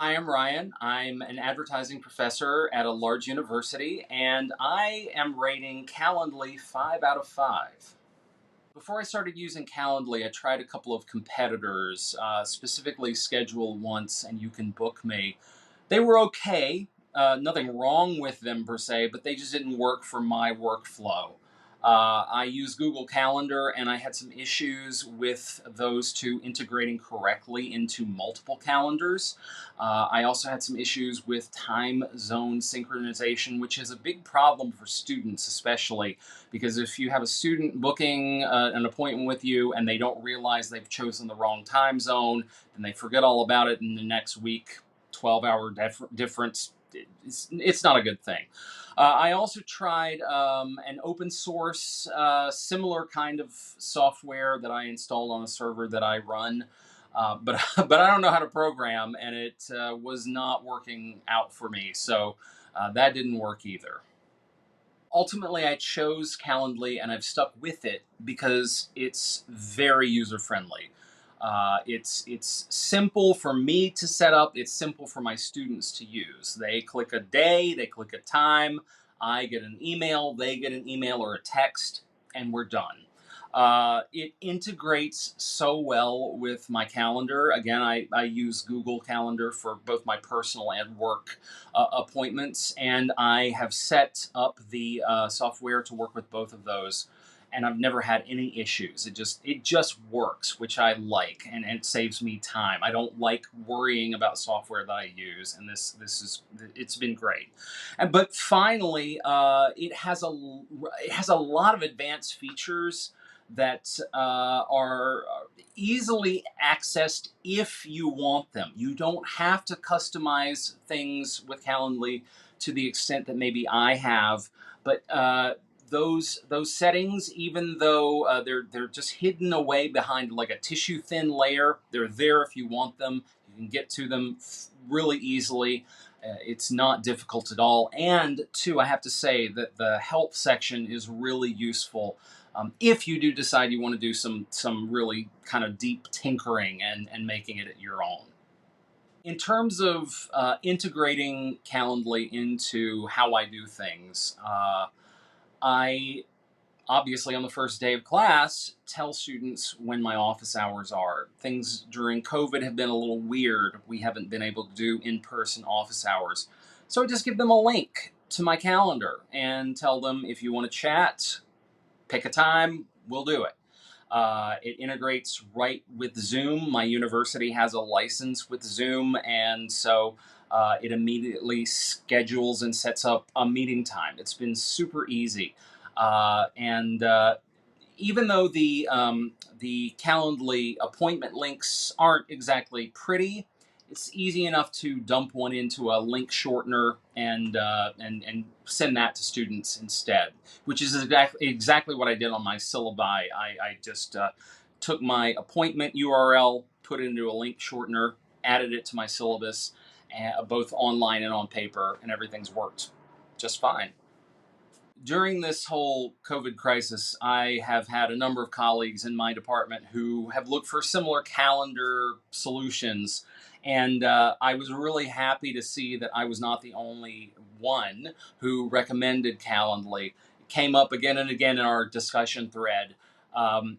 I am Ryan. I'm an advertising professor at a large university, and I am rating Calendly 5 out of 5. Before I started using Calendly, I tried a couple of competitors, specifically Schedule Once and You Can Book Me. They were okay, nothing wrong with them per se, but they just didn't work for my workflow. I use Google Calendar, and I had some issues with those two integrating correctly into multiple calendars. I also had some issues with time zone synchronization, which is a big problem for students, especially because if you have a student booking an appointment with you and they don't realize they've chosen the wrong time zone, then they forget all about it in the next week. 12-hour difference. It's not a good thing. I also tried an open source, similar kind of software that I installed on a server that I run. But but I don't know how to program, and it was not working out for me. So that didn't work either. Ultimately, I chose Calendly and I've stuck with it because it's very user friendly. It's simple for me to set up. It's simple for my students to use. They click a day, they click a time. I get an email, they get an email or a text, and we're done. It integrates so well with my calendar. Again, I use Google Calendar for both my personal and work appointments, and I have set up the software to work with both of those. And I've never had any issues. It just works, which I like, and it saves me time. I don't like worrying about software that I use, and it's been great. But finally, it has a lot of advanced features that are easily accessed if you want them. You don't have to customize things with Calendly to the extent that maybe I have, but those settings, even though they're just hidden away behind like a tissue thin layer, they're there if you want them. You can get to them really easily. It's not difficult at all. And two, I have to say that the help section is really useful if you do decide you want to do some really kind of deep tinkering and making it your own. In terms of integrating Calendly into how I do things, I obviously on the first day of class tell students when my office hours are. Things during COVID have been a little weird. We haven't been able to do in-person office hours. So I just give them a link to my calendar and tell them if you want to chat, pick a time, we'll do it. It integrates right with Zoom. My university has a license with Zoom, and so it immediately schedules and sets up a meeting time. It's been super easy. And even though the Calendly appointment links aren't exactly pretty, it's easy enough to dump one into a link shortener and send that to students instead, which is exactly what I did on my syllabi. I just took my appointment URL, put it into a link shortener, added it to my syllabus, both online and on paper, and everything's worked just fine. During this whole COVID crisis, I have had a number of colleagues in my department who have looked for similar calendar solutions. And I was really happy to see that I was not the only one who recommended Calendly. It came up again and again in our discussion thread. Um,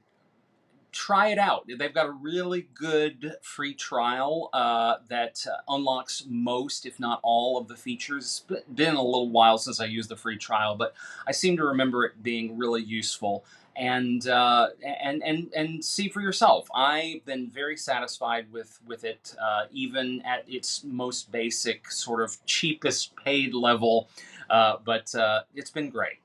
Try it out. They've got a really good free trial that unlocks most, if not all, of the features. It's been a little while since I used the free trial, but I seem to remember it being really useful. And see for yourself. I've been very satisfied with it, even at its most basic, sort of cheapest paid level. But it's been great.